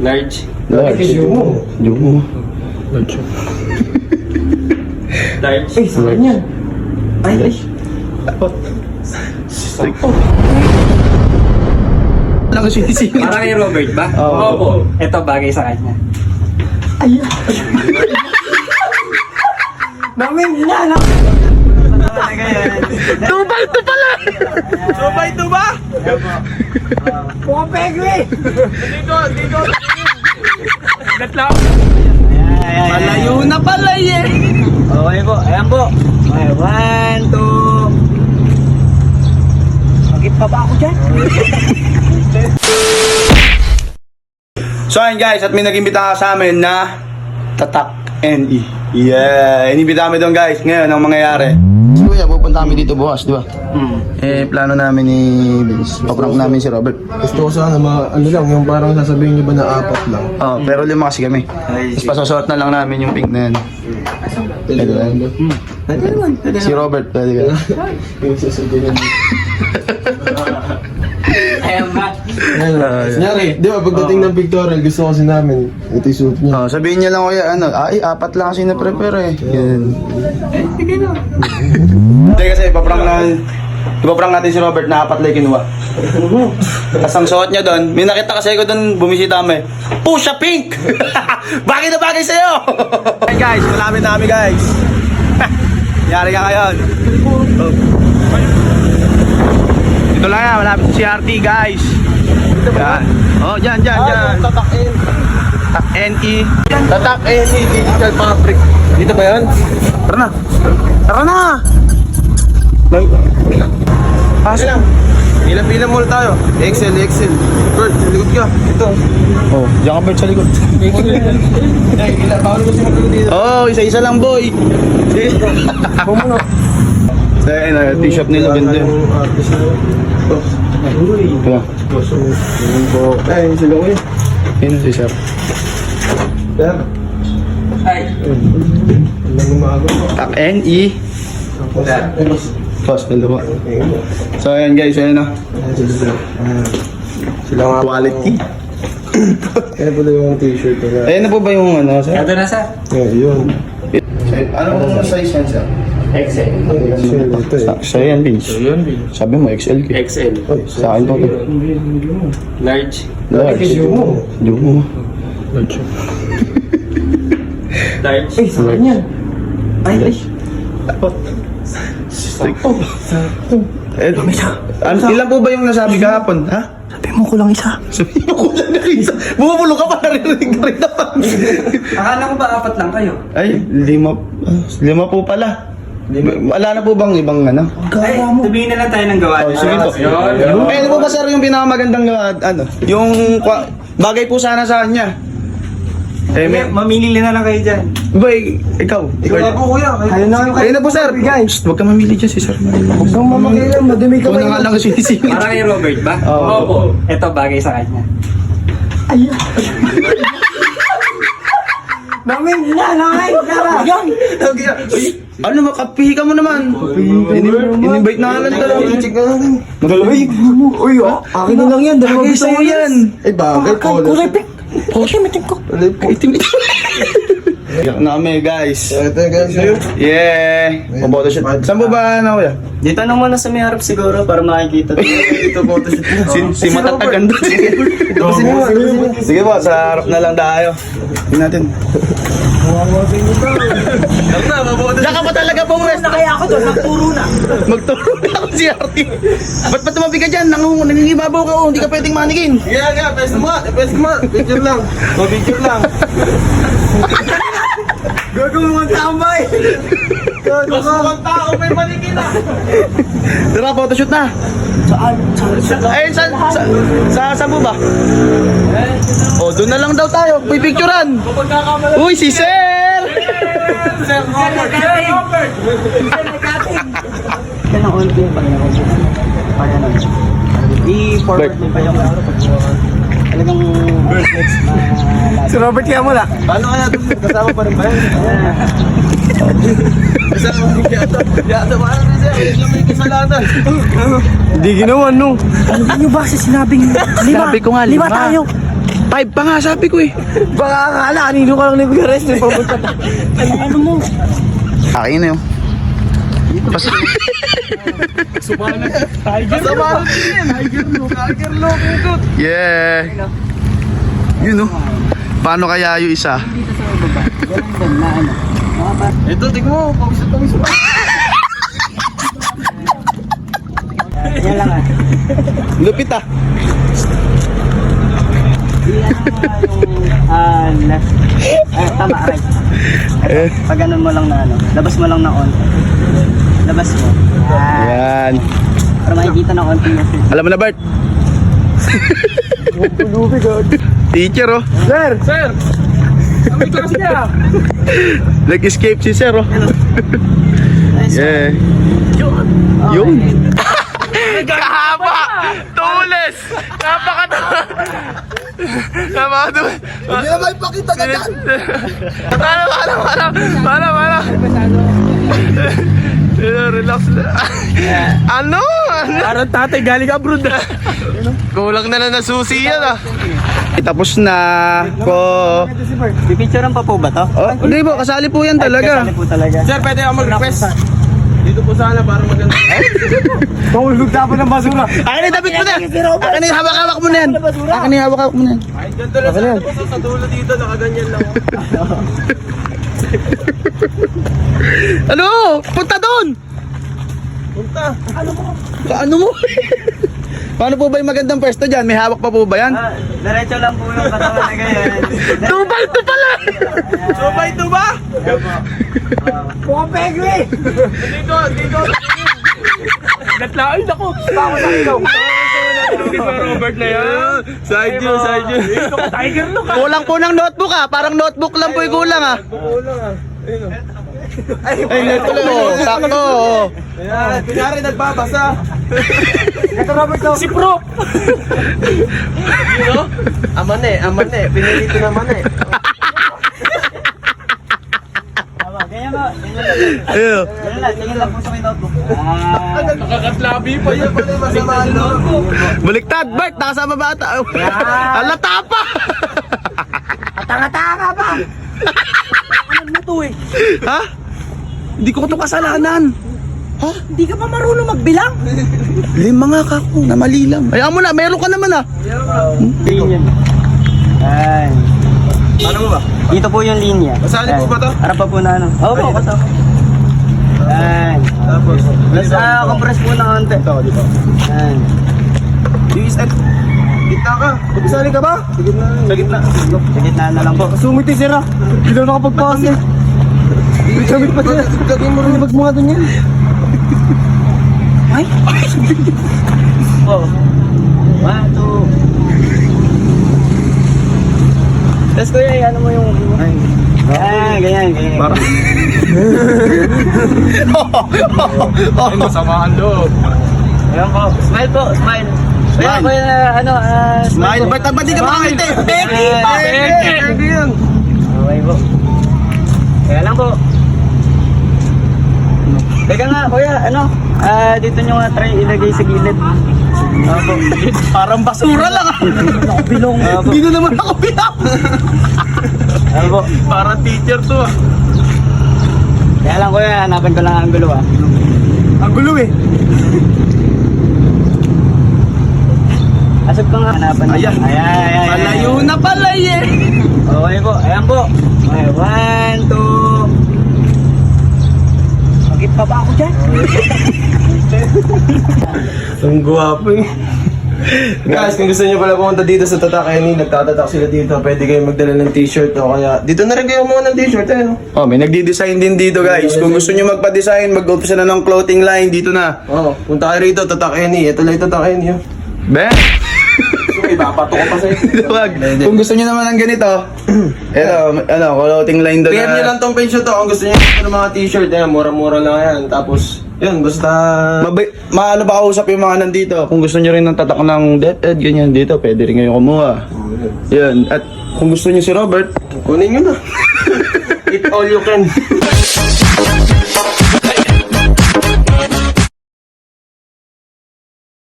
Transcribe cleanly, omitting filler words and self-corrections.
Large. Jumo. Large. Eh, sa kanya. Ay. Lang ko sinisingit. Parang kay Robert ba? Oo. Ito bagay sa kanya. Namin na. Tubal to pala! Sabay ito ba? Pumapegwe. Dito. Gatlaw. Malayo na pala eh! Okay po, ayan po. Okay, 1, 2. Magit pa ba ako dyan? So ayun guys, at may nag-imbita sa amin na Tatak NE. Yeah, inibita kami doon guys. Ngayon, ang mangyayari. So kuya, pupunta kami dito bukas, di ba? Plano namin ni Vince. Paprank namin si Robert. Gusto ko sana ano lang, yung parang sasabihin niyo ba na 4 lang. Pero 5 kasi kami. Tapos pasasuot na lang namin yung pink na yan. Pwede ba? Si Robert, pwede ka. Yung sasabihin niyo. Ayan ba? Kunyari, di ba pagdating ng pictorial, gusto kasi namin, ito yung suit niya. Sabihin niya lang kuya, 4 lang kasi na-prepare eh. Yan. Sige na. Hindi kasi, ipaprank natin si Robert na 4 lang kinuha. Tapos ang suot niya doon, may nakita kasi ko doon, bumisita kami. Pusha pink! Bagay na bagay sa'yo! Hey guys, malapit na kami guys. Yari ka ngayon. Ito lang yan, malapit si RT guys. Yan. Dyan. Tatak NE. Tatak NE Digital Fabric. Dito ba yan? Tara na! Pasok lang. Pila mall tayo. Excel. Bert, sa likod ka. Ito. Diyan ka Bert sa likod. Bawal ko siya matulog dito. Isa-isa lang boy. Pumuno. T-shirt nila ganda yun. Artist na yun. Kaya, Ay, sila ko yun. yun si Sir. Sir. Ay. Walang umaga po. Tak NE. Tapos, dalawa. So ayan guys, ayan na. Sila nga. Quality. Kaya pala yung t-shirt nila. Ayan na po ba yung ano, Sir? Ito na sa Yun. Ano pong size yan, Sir? XL. Excel ito eh. Sa yan, Vince. Sabi mo, XL. XL. Sa akin po. Large. Large. Jumo. Large. Eh, sa kanya. Ay. Ilan po ba yung nasabi kahapon? Ha? Sabi mo ko lang isa. Sabi mo ko lang isa. Bumubulo ka pa, narinig ka rin naman. Akala ko ba 4 lang kayo? Ay, 5 po pala. Wala na po bang ibang ano? Ay, sabihin na lang tayo ng gawa. Sige po. Eh, ano po ba sir yung pinakamagandang ano? Yung bagay po sana sa kanya. Mamili na lang kayo dyan. Boy, ikaw. Wala po kuya. Ayun na Ayun na po sir. Guys, huwag ka mamili dyan si sir. Huwag kang mamagay madumi ka Ikaw pa na nga lang sinisingit. Parang kay Robert ba? Oo. Ito bagay sa kanya. Namin na. Ano, makapihi ka mo naman. In-invite na lang talaga. Check na natin. Magalaway. Uy, akin na lang yan. Dalawa Bagay gusto sa'yo ko yan. Eh bagay po. Kulay pink. Itim ko. Itim. Iyak na kami guys. Ito guys. Yeah. Photo shoot. Saan po ba na kuya? Dito na muna sa may harap siguro para makikita. Ito photoshoot na. Si matatagan doon. Sige po, sa harap na lang tayo. Tingnan natin. Diyan ka pa talaga pumwes. Na kaya ako doon, nagturo na. Magturo na ako si Artie. Ba't pa tumabi ka dyan? Nangingibabaw ka hindi ka pwedeng manikin. Yeah, pwes mo. Picture lang. Picture lang. Gagawin mo tambay. Mas mukhang tao may manikin na. Tara, photoshoot na. Saan? Ayun, saan po ba? Oh, doon na lang daw tayo. Pipicturean. Uy, si Sir! Sir Yan ang onti yung pag-naman. I-forward mo pa yung talagang Si Robert kaya mo na. Paano kaya ito? Kasama pa rin ba yan? Kasama pa rin yata. Yata paano rin siya? Hindi may kasalanan. Hindi ginawa, no? Ano nyo ba kasi sinabing lima? Sabi ko nga, 5 5. tayo. 5 pa nga sabi ko eh. Baka akala, kanino ka lang nag-rest eh. Papunta ta. Ano mo? Akin na yun. Tiger look. Yeah. Yun oh. Paano kaya yung isa? Ito, tignan mo. Pawis mo. Yan lang ah. Lupit ah. Left. Tama, right. Pag ganun mo lang na labas mo lang na onte. Labas mo. Yan. Para makikita ng onte yung fit. Alam mo na Bart? Teacher oh. Sir! Ang class niya. Nag-escape si Sir oh. Yeah. Yun. Kahaba! Tulis! Napakatulis! Hindi na maipakita ka dyan! Para. Relax na. Ano? Parang tatay galing abroad ah. Kulang na lang na susi yan ah. Tapos na ko. Pipicturean pa po ba to? Oh, hindi po, kasali po yan talaga. Kasali po talaga. Sir, pwede ako mag-request. Dito po sana para maganda. Mahulog na po ng basura. Akin na, David mo na. Akin na, hawak-hawak mo na yan. Akin na, hawak-hawak mo na yan. Ay, ganito lang sana po sa dulo dito, nakaganyan lang. Ano? Punta doon! Punta. Ano mo? Paano po ba yung magandang pwesto dyan? May hawak pa po ba yan? Diretso lang po yung katawan na ganyan. 2x2 pala! So, ba ito ba? Pumapegwe! Dito. Gatlain ako. Bako sa ilaw. Kay Robert na yan. Side view. Ito ka, tiger look ah. Kulang po ng notebook ah. Parang notebook lang po yung kulang ah. Kulang ah. Ay, ito lang oh. Sakto oh. Ayan, kunyari nagbabasa. Ito Robert to. Si Prop. Yun o? Aman eh. Pinili ko naman eh. Tama, ganyan ba? Ayun. Ganyan lang, tingin lang po sa may notebook. Nakakatlabi pa yan. Pala yung masama loob. Baliktad, Bert. Nakasama bata. Alata pa. Tanga-tanga pa! Ano mo to eh? Ha? Hindi ko ito kasalanan. Ha? Hindi ka pa marunong magbilang? 5 nga kako, na mali lang. Ayaw mo na, meron ka naman ah. Ganyan. Ay. Paano mo ba? Dito po yung linya. Kasali po ba to? Harap pa po na ano? Oo po, kasama. Ayan. Tapos. Plus, compress po na konti. Dito. Ayan. USL. Gitna ka. Kasali ka ba? Sa gitna. Sa gitna na lang po. Sumiti sira. Hindi na nakapagpakas eh. Gamit pa sila. Gagawin mo rin yung mga doon yan. Ay! Oh. 1, 2. Tapos kuya, ano mo yung... Ganyan. Para. Ay, masamaan loob. Ayan po. Smile po, smile. Kuya, Smile, Bert, ba't di ka makakita eh? Pwede yan. Okay po. Kaya lang po. Teka nga, kuya, dito nyo nga try ilagay sa gilid. Opo. Parang basura lang ah. Nakabilong. Opo. Hindi na naman ako bilang. Opo. Parang teacher to ah. Kaya lang kuya, hanapan ko lang ang gulo ah. Ang gulo eh. Asap ko nga, hanapan ko. Ayan. Ayan. Malayo na pala eh. Okay po, ayan po. Okay, 1, 2. Magit pa ba ako dyan? Ang guwapo eh. Guys, kung gusto niyo pala pumunta dito sa Tatak Any, nagtatatak sila dito, pwede kayo magdala ng t-shirt o kaya dito na rin kayo mga ng t-shirt eh, no? Oh, may nagdi-design din dito guys. Kung gusto niyo magpa-design, mag-umpisa na ng clothing line dito na. Oo, punta kayo rito, Tatak Any. Ito lang yung Tatak Any. Ben. Ibabato ko pa sa'yo. Wag. Kung gusto niyo naman ng ganito, clothing line doon. PM nyo lang tong page to kung gusto nyo ng mga t-shirt, mura-mura lang yan. Tapos, yun, basta... Maano ba kausap yung mga nandito? Kung gusto niyo rin ng tatak ng DepEd, ganyan dito, pwede rin kayong kumuha. Yun. At kung gusto niyo si Robert, Kunin nyo na. Eat all you can.